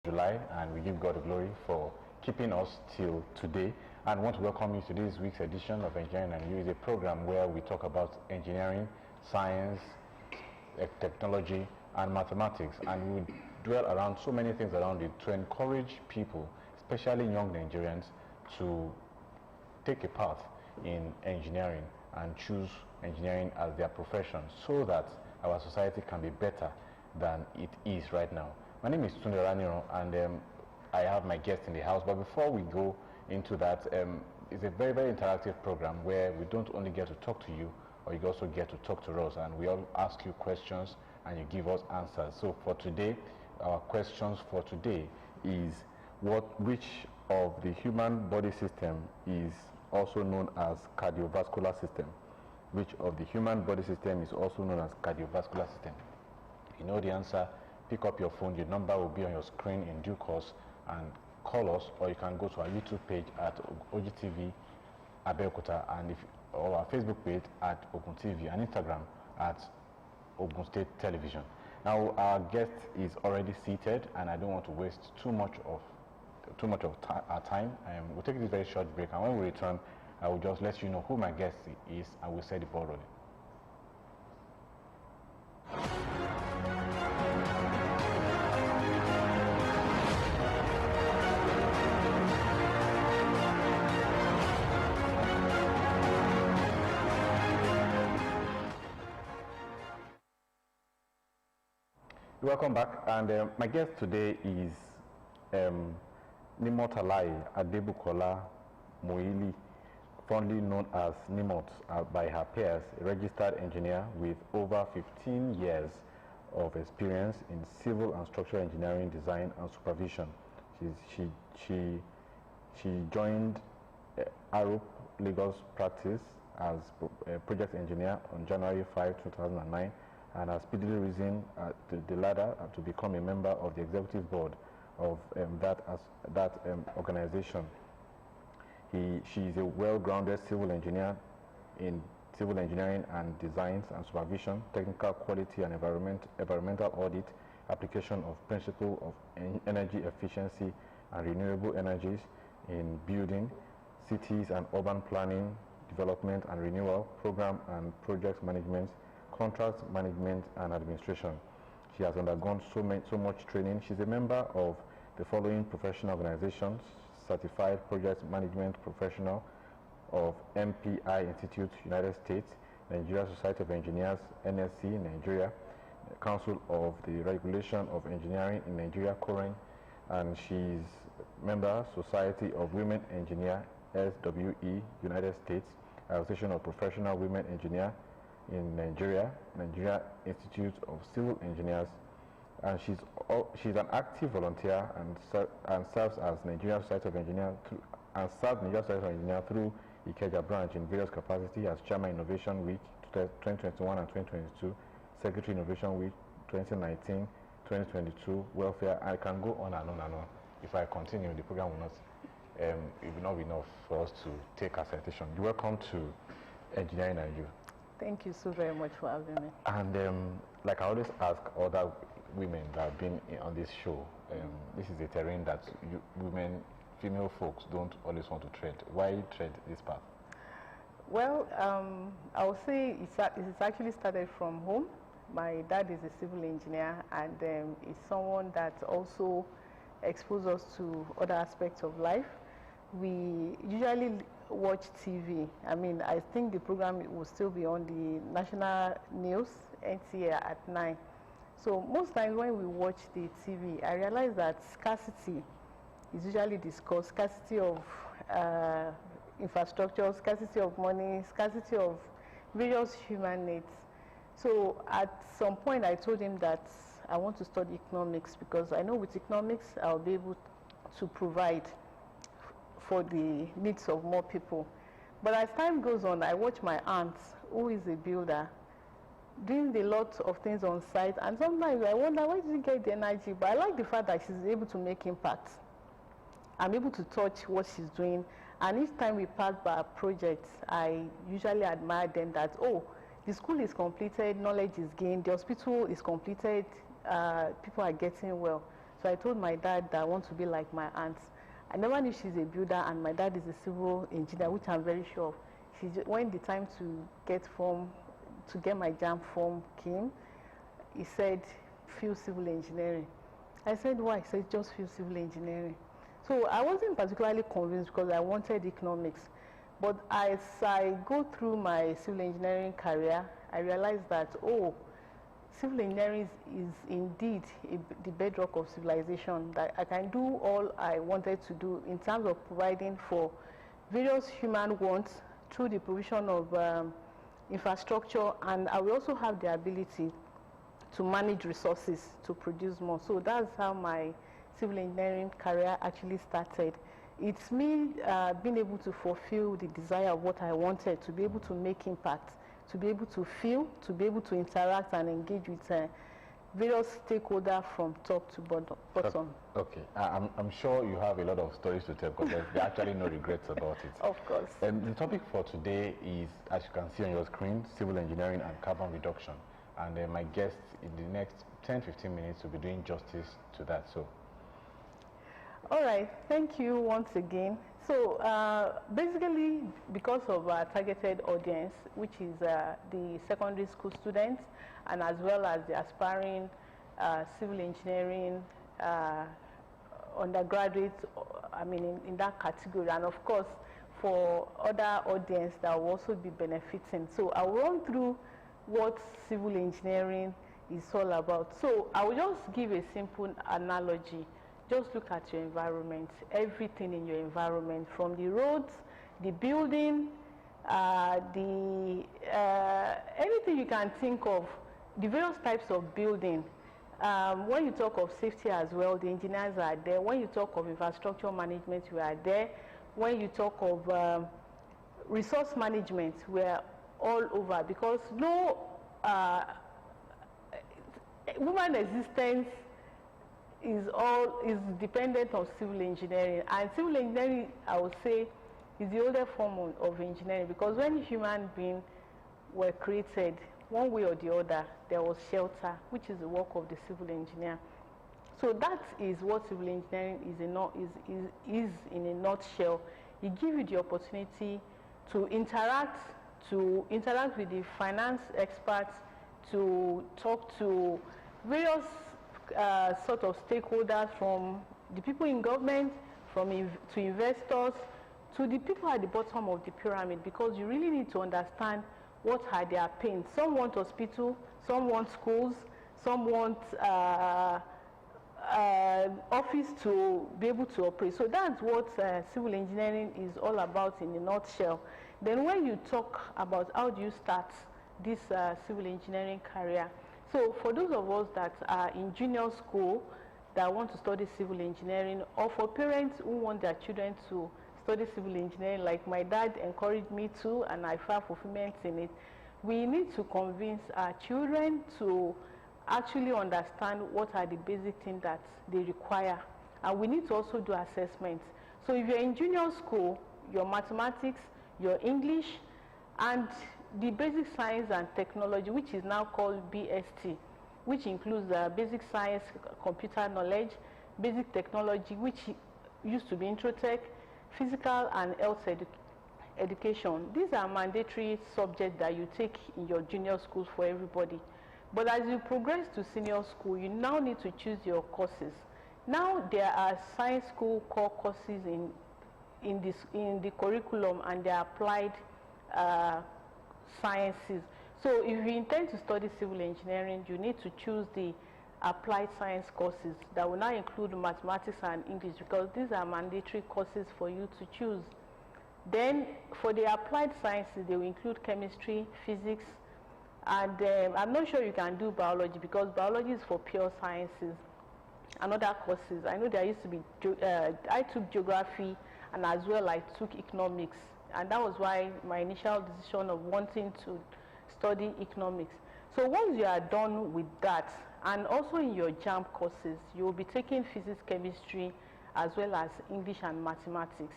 July, and we give God the glory for keeping us till today. And I want to welcome you to this week's edition of Engineering and You. Is a program where we talk about engineering, science, technology, and mathematics, and we dwell around so many things around it to encourage people, especially young Nigerians, to take a path in engineering and choose engineering as their profession so that our society can be better than it is right now. My name is Tunde Raniro, and I have my guest in the house. But before we go into that, it's a very, very interactive program where we don't only get to talk to you, or you also get to talk to us, and we all ask you questions and you give us answers. So for today, our questions for today is which of the human body system is also known as cardiovascular system? Which of the human body system is also known as cardiovascular system? If you know the answer, pick up your phone. Your number will be on your screen in due course, and call us, or you can go to our YouTube page at Ogtv Abeokuta, and or our Facebook page at Ogtv, and Instagram at Ogun State Television. Now our guest is already seated, and I don't want to waste too much of our time. We'll take this very short break, and when we return, I will just let you know who my guest is, and we'll set the ball rolling. Welcome back, and my guest today is NIMOT Abeokuta MUILI, fondly known as NIMOT by her peers, a registered engineer with over 15 years of experience in civil and structural engineering design and supervision. She joined ARUP Lagos practice as a project engineer on January 5, 2009, and has speedily risen the ladder to become a member of the executive board of that organization. She is a well-grounded civil engineer in civil engineering and designs and supervision, technical quality and environmental audit, application of principle of energy efficiency and renewable energies in building, cities and urban planning, development and renewal, program and project management, contract management and administration. She has undergone so much training. She's a member of the following professional organizations: Certified Project Management Professional of MPI Institute, United States, Nigeria Society of Engineers, MNSE, Nigeria, Council of the Regulation of Engineering in Nigeria, COREN, and she's member Society of Women Engineer, SWE, United States, Association of Professional Women Engineer in Nigeria, Nigeria Institute of Civil Engineers, and she's an active volunteer and serves as Nigeria Society of Engineers through Ikeja branch in various capacities as Chairman Innovation Week 2021 and 2022, Secretary Innovation Week 2019, 2022, Welfare. I can go on and on and on. If I continue, the program will not be enough for us to take a citation. You're welcome to Engineering and You. Thank you so very much for having me. And like I always ask other women that have been on this show, this is a terrain that female folks don't always want to tread. Why tread this path? Well, I would say it's actually started from home. My dad is a civil engineer, and is someone that also exposed us to other aspects of life. We usually watch TV. I mean, I think the program will still be on the national news, NTA at 9. So most times when we watch the TV, I realize that scarcity is usually discussed, scarcity of infrastructure, scarcity of money, scarcity of various human needs. So at some point I told him that I want to study economics, because I know with economics I'll be able to provide for the needs of more people. But as time goes on, I watch my aunt, who is a builder, doing a lot of things on site, and sometimes I wonder, where did she get the energy? But I like the fact that she's able to make impact. I'm able to touch what she's doing, and each time we pass by a project, I usually admire them that, oh, the school is completed, knowledge is gained, the hospital is completed, people are getting well. So I told my dad that I want to be like my aunt. I never knew she's a builder and my dad is a civil engineer, which I'm very sure of. When the time to get my JAMB form came, he said, feel civil engineering. I said, why? He said, just feel civil engineering. So I wasn't particularly convinced because I wanted economics. But as I go through my civil engineering career, I realized that, oh, civil engineering is indeed the bedrock of civilization, that I can do all I wanted to do in terms of providing for various human wants through the provision of infrastructure, and I will also have the ability to manage resources to produce more. So that's how my civil engineering career actually started. It's me being able to fulfill the desire of what I wanted, to be able to make impact, to be able to feel, to be able to interact and engage with various stakeholders from top to bottom. Okay, I'm sure you have a lot of stories to tell because there are actually no regrets about it. Of course. The topic for today is, as you can see on your screen, civil engineering and carbon reduction. And my guest in the next 10-15 minutes will be doing justice to that. So. All right, thank you once again. So basically, because of our targeted audience, which is the secondary school students, and as well as the aspiring civil engineering undergraduates, I mean, in that category, and of course, for other audience that will also be benefiting. So I'll run through what civil engineering is all about. So I will just give a simple analogy. Just look at your environment, everything in your environment, from the roads, the building, anything you can think of, the various types of building. When you talk of safety as well, the engineers are there. When you talk of infrastructure management, we are there. When you talk of resource management, we are all over, because no human existence is dependent on civil engineering. And civil engineering, I would say, is the older form of engineering, because when human beings were created, one way or the other, there was shelter, which is the work of the civil engineer. So that is what civil engineering is in a nutshell. It gives you the opportunity to interact with the finance experts, to talk to various sort of stakeholders, from the people in government, to investors, to the people at the bottom of the pyramid, because you really need to understand what are their pains. Some want hospital, some want schools, some want office to be able to operate. So that's what civil engineering is all about in a nutshell. Then when you talk about how do you start this civil engineering career, so for those of us that are in junior school that want to study civil engineering, or for parents who want their children to study civil engineering, like my dad encouraged me to, and I found fulfillment in it, we need to convince our children to actually understand what are the basic things that they require. And we need to also do assessments. So if you're in junior school, your mathematics, your English, and the basic science and technology, which is now called BST, which includes basic science, computer knowledge, basic technology, which used to be Introtech, physical and health education. These are mandatory subjects that you take in your junior schools for everybody. But as you progress to senior school, you now need to choose your courses. Now there are science school core courses in the curriculum, and they are applied sciences. So if you intend to study civil engineering, you need to choose the applied science courses that will now include mathematics and English, because these are mandatory courses for you to choose. Then for the applied sciences, they will include chemistry, physics, and I'm not sure you can do biology, because biology is for pure sciences and other courses. I know there used to be, I took geography, and as well I took economics, and that was why my initial decision of wanting to study economics. So once you are done with that, and also in your JAMB courses, you will be taking physics, chemistry, as well as English and mathematics.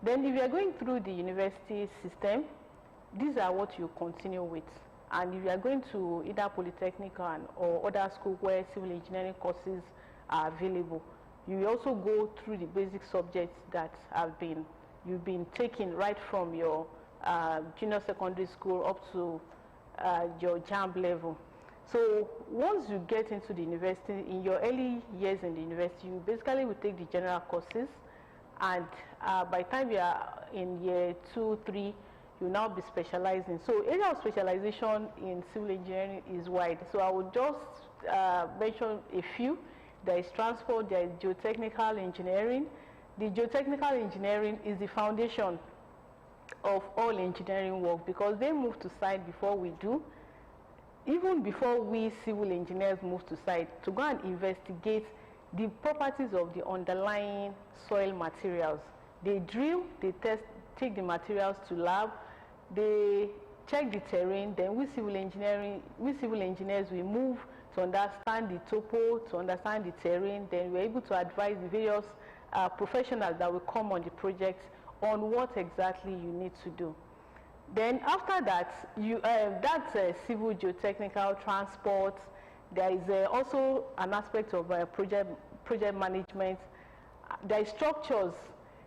Then if you are going through the university system, these are what you continue with. And if you are going to either Polytechnic or other school where civil engineering courses are available. You also go through the basic subjects that you've been taking right from your junior secondary school up to your JAMB level. So once you get into the university, in your early years in the university, you basically will take the general courses, and by the time you are in year 2, 3, you now be specializing. So area of specialization in civil engineering is wide. So I will just mention a few. There is transport, there is geotechnical engineering. The geotechnical engineering is the foundation of all engineering work, because they move to site before we do. Even before we civil engineers move to site to go and investigate the properties of the underlying soil materials. They drill, they test, take the materials to lab, they check the terrain, then we civil engineers, we move to understand the topo, to understand the terrain, then we're able to advise the various professionals that will come on the project on what exactly you need to do. Then after that, that's civil geotechnical transport. There is also an aspect of project management. There is structures.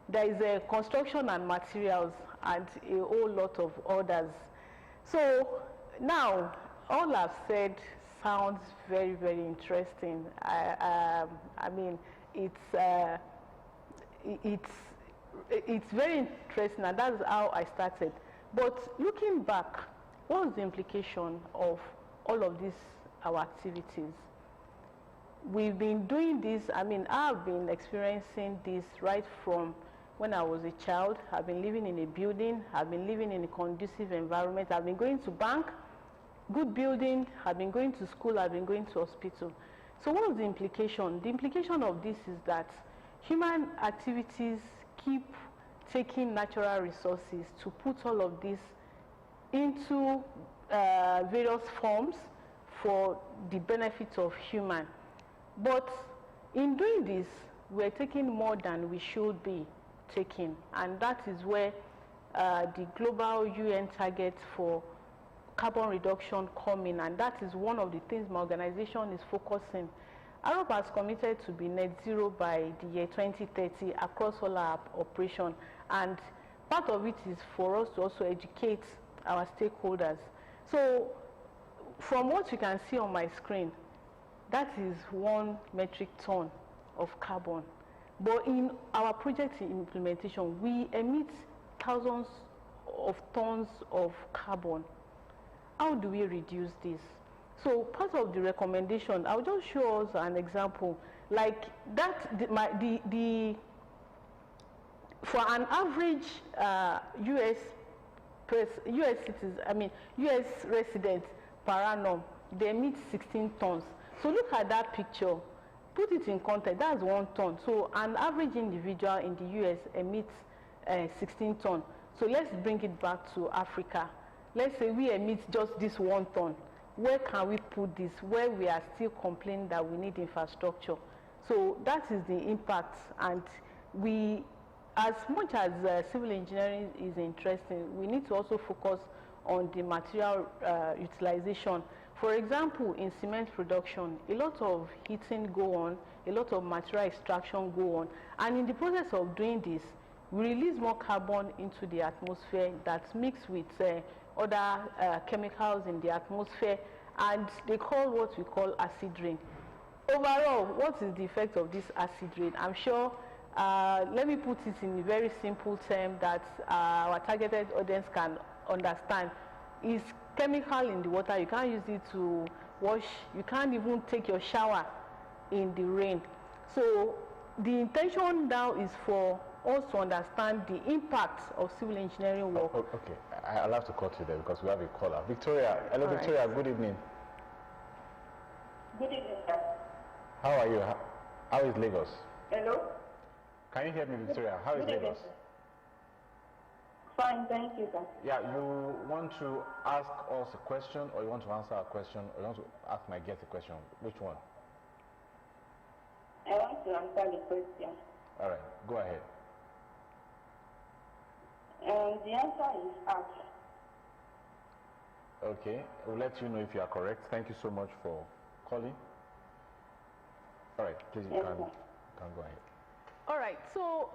There is construction and materials, and a whole lot of others. So now, all I've said sounds very, very interesting. I mean, it's very interesting, and that's how I started. But looking back, what was the implication of all of these, our activities? We've been doing this, I mean, I've been experiencing this right from when I was a child. I've been living in a building, I've been living in a conducive environment, I've been going to bank, good building, I've been going to school, I've been going to hospital. So what was the implication? The implication of this is that human activities keep taking natural resources to put all of this into various forms for the benefit of human. But in doing this, we're taking more than we should be taking, and that is where the global UN targets for carbon reduction come in, and that is one of the things my organization is focusing. ARUP has committed to be net zero by the year 2030 across all our operations, and part of it is for us to also educate our stakeholders. So from what you can see on my screen, that is 1 metric ton of carbon. But in our project implementation, we emit thousands of tons of carbon. How do we reduce this? So part of the recommendation, I'll just show us an example. Like that, for an average US resident per annum, they emit 16 tons. So look at that picture, put it in context, that's 1 ton. So an average individual in the US emits 16 tons. So let's bring it back to Africa. Let's say we emit just this 1 ton. Where can we put this, where we are still complaining that we need infrastructure? So that is the impact, and we, as much as civil engineering is interesting, we need to also focus on the material utilization. For example, in cement production, a lot of heating go on, a lot of material extraction go on, and in the process of doing this, we release more carbon into the atmosphere that mix with other chemicals in the atmosphere, and they call what we call acid rain. Overall, what is the effect of this acid rain? I'm sure, let me put it in a very simple term that our targeted audience can understand. Is chemical in the water. You can't use it to wash, you can't even take your shower in the rain. So the intention now is for us to understand the impact of civil engineering work. Okay, I'll have to cut you there because we have a caller. Victoria, hello. All Victoria, right. Good evening. Good evening, sir. How are you? How is Lagos? Hello? Can you hear me, Victoria? How is Good Lagos? evening, fine, thank you, sir. Yeah, you want to ask us a question, or you want to answer a question, or you want to ask my guest a question? Which one? I want to answer the question. All right, go ahead. The answer is art. Okay, we'll let you know if you are correct. Thank you so much for calling. All right, please, you can go ahead. All right, so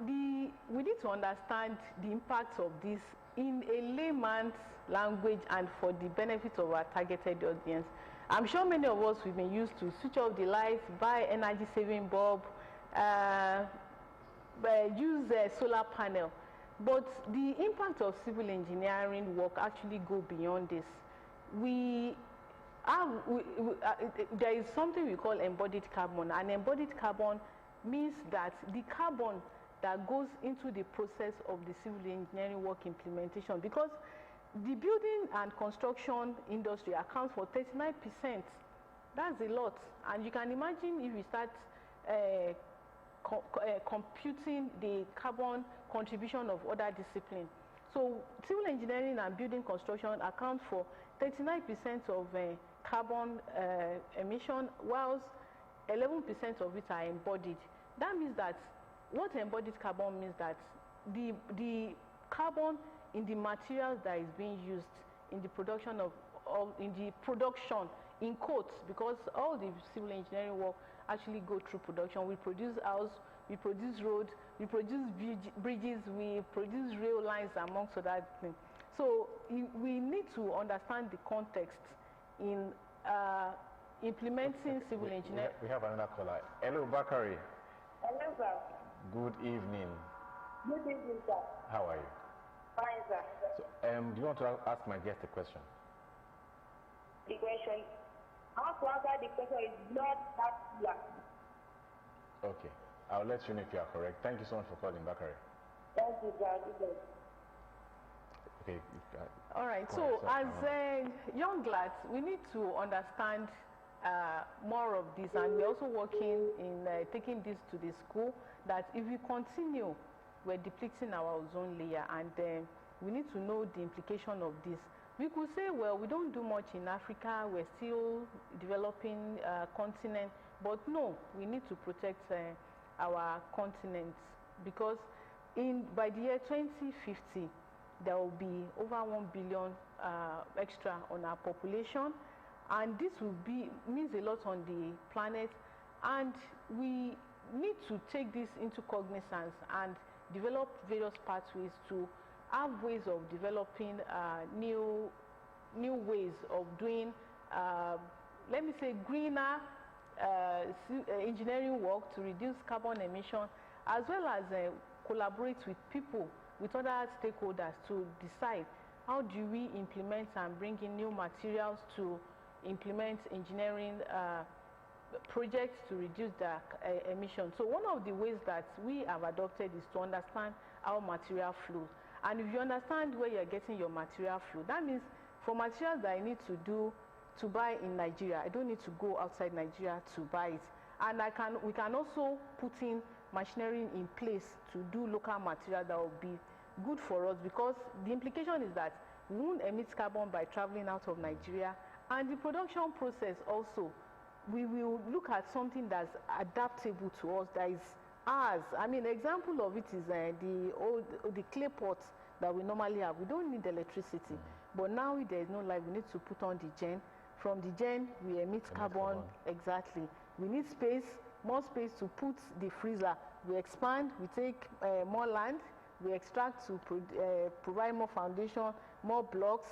we need to understand the impact of this in a layman's language and for the benefit of our targeted audience. I'm sure many of us we've been used to switch off the lights, buy energy saving bulb, use a solar panel. But the impact of civil engineering work actually go beyond this. There is something we call embodied carbon, and embodied carbon means that the carbon that goes into the process of the civil engineering work implementation, because the building and construction industry accounts for 39%. That's a lot, and you can imagine if we start computing the carbon contribution of other disciplines. So civil engineering and building construction account for 39% of carbon emission, whilst 11% of it are embodied. That means that what embodied carbon means that the carbon in the materials that is being used in the production in quotes, because all the civil engineering work actually go through production. We produce house, we produce road, we produce bridges, we produce rail lines, amongst other things. So we need to understand the context in implementing civil engineering. We have another caller. Hello, Bakari. Hello, sir. Good evening. Good evening, sir. How are you? Fine, sir. So, do you want to ask my guest a question? The question, how to answer the question is not that clear. Okay. I'll let you know if you are correct. Thank you so much for calling, Bakari. Thank you, sir. Okay. All right. So as young lads, we need to understand more of this, and we're also working in taking this to the school, that if we continue, we're depleting our ozone layer, and we need to know the implication of this. We could say, well, we don't do much in Africa, we're still developing continent, but no, we need to protect our continent, because by the year 2050, there will be over 1 billion extra on our population, and this will means a lot on the planet, and we need to take this into cognizance and develop various pathways to have ways of developing new ways of doing, let me say, greener engineering work to reduce carbon emission, as well as collaborate with people, with other stakeholders, to decide how do we implement and bring in new materials to implement engineering projects to reduce the emissions. So one of the ways that we have adopted is to understand our material flow. And if you understand where you're getting your material flow, that means for materials that I need to buy in Nigeria, I don't need to go outside Nigeria to buy it. And we can also put in machinery in place to do local material that will be good for us, because the implication is that we won't emit carbon by traveling out of Nigeria. And the production process also, we will look at something that's adaptable to us, that is ours. I mean, example of it is the clay pots that we normally have. We don't need electricity, but now there is no light, we need to put on the gen. From the gen, we emit carbon. Exactly. We need space, more space to put the freezer. We expand, we take more land, we extract to provide more foundation, more blocks,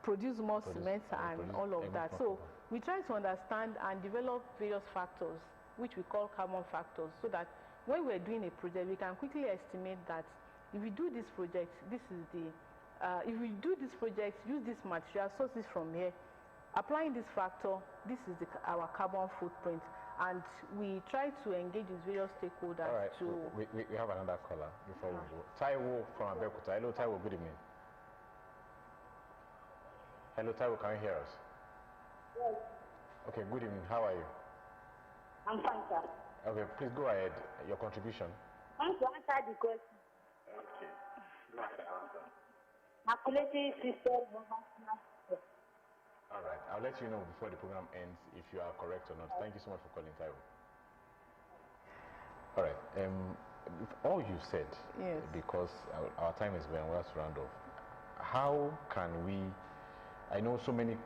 produce more cement, and all of that. So we try to understand and develop various factors, which we call carbon factors, so that when we're doing a project, we can quickly estimate that if we do this project, if we do this project, use this material, sources from here, applying this factor, this is our carbon footprint. And we try to engage with various stakeholders. All right. We have another caller before we go. Taiwo from Abeokuta. Hello, Taiwo. Good evening. Hello, Taiwo. Can you hear us? Yes. Okay. Good evening. How are you? I'm fine, sir. Okay. Please go ahead. Your contribution. I want to answer the question. Okay. Go ahead and answer. Calculating system. All right. I'll let you know before the program ends if you are correct or not. Thank you so much for calling, Taiwo. All right. All you said, yes, because our time is going, we have to round off. How can we? I know so many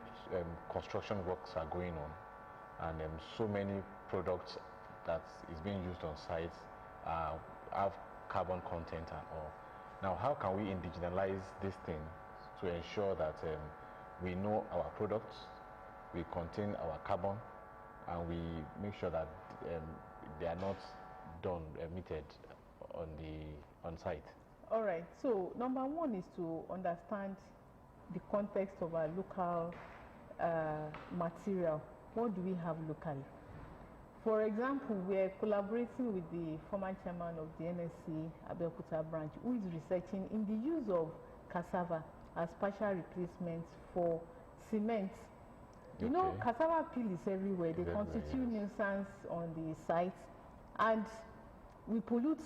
construction works are going on, and so many products that is being used on site have carbon content and all. Now, how can we indigenalize this thing to ensure that we know our products, we contain our carbon, and we make sure that they are not emitted on site? All right. So number one is to understand the context of our local material. What do we have locally? For example, we are collaborating with the former chairman of the NSE Abeokuta branch, who is researching in the use of cassava as partial replacements for cement. You know, cassava peel is everywhere. They constitute nuisance on the site, and we pollute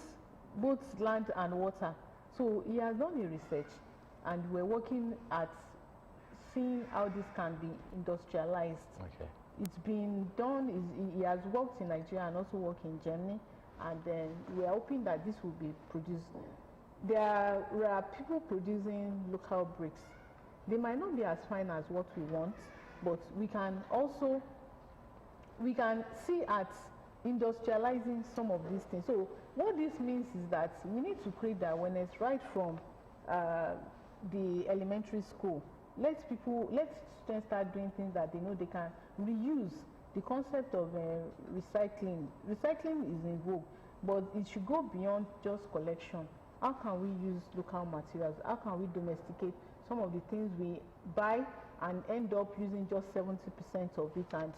both land and water. So he has done a research, and we're working at seeing how this can be industrialized. Okay. It's been done. He has worked in Nigeria and also worked in Germany, and then we're hoping that this will be produced. There are people producing local bricks. They might not be as fine as what we want, but we can see at industrializing some of these things. So what this means is that we need to create the awareness right from the elementary school. Let students start doing things that they know they can reuse. The concept of recycling. Recycling is in vogue, but it should go beyond just collection. How can we use local materials? How can we domesticate some of the things we buy and end up using just 70% of it and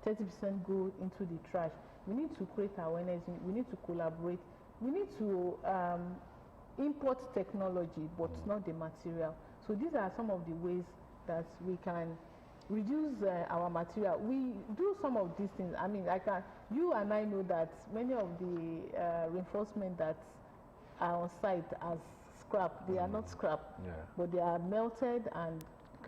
30% go into the trash? We need to create awareness. We need to collaborate. We need to import technology, but not the material. So these are some of the ways that we can reduce our material. We do some of these things. I mean, you and I know that many of the reinforcement that are on site as scrap, they are not scrap, but they are melted and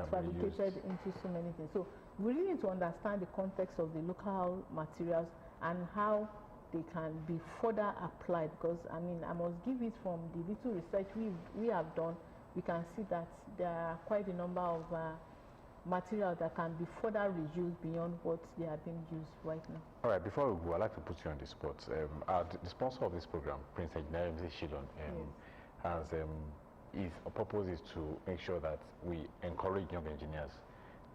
fabricated into so many things. So we really need to understand the context of the local materials and how they can be further applied, because I mean, I must give it from the little research we have done. We can see that there are quite a number of materials that can be further reused beyond what they are being used right now. All right, before we go, I'd like to put you on the spot. The sponsor of this program, Prince MNSE Shillong, has his purpose is to make sure that we encourage young engineers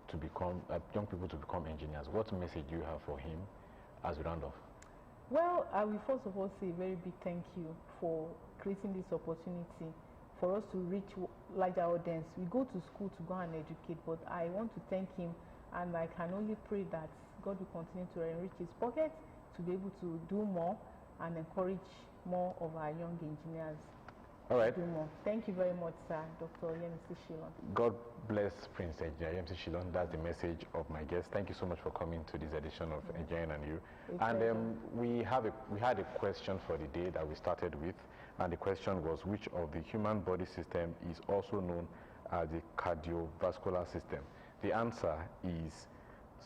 to become, young people to become engineers. What message do you have for him as we round off? Well, I will first of all say a very big thank you for creating this opportunity for us to reach larger audience. We go to school to go and educate, but I want to thank him, and I can only pray that God will continue to enrich his pocket to be able to do more and encourage more of our young engineers. All right. To do more. Thank you very much, sir, Dr. MNSE Shillong. God bless Prince MNSE Shillong. That's the message of my guest. Thank you so much for coming to this edition of Engineering and You. And we had a question for the day that we started with. And the question was, which of the human body system is also known as the cardiovascular system? The answer is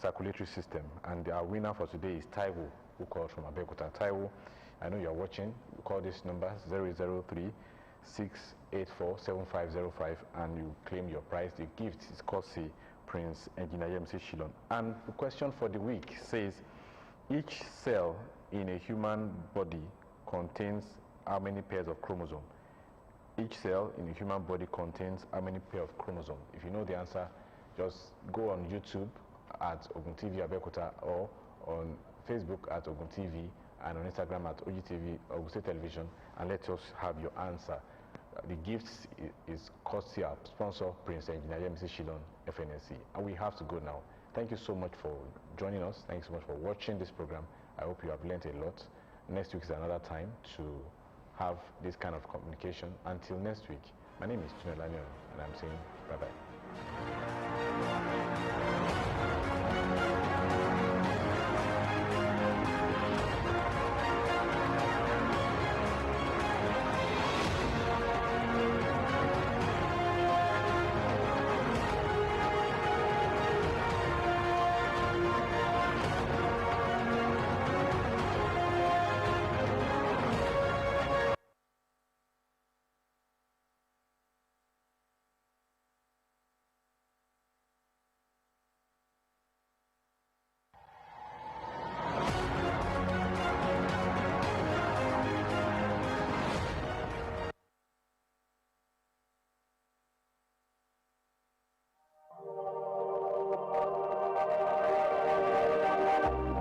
circulatory system. And our winner for today is Taiwo, who called from Abeokuta. Taiwo, I know you're watching. Call this number 003-684-7505 and you claim your prize. The gift is courtesy Prince Engineer MNSE Shillong. And the question for the week says, each cell in a human body contains how many pairs of chromosomes? Each cell in a human body contains how many pairs of chromosomes? If you know the answer, just go on YouTube at Ogtv Abeokuta or on Facebook at Ogtv and on Instagram at Ogtv Ogtv Television, and let us have your answer. The gift is courtesy of sponsor Prince Engineer MNSE Shillong FNSE. And we have to go now. Thank you so much for joining us. Thanks so much for watching this program. I hope you have learned a lot. Next week is another time to have this kind of communication. Until next week, my name is Tunelanion, and I'm saying bye-bye.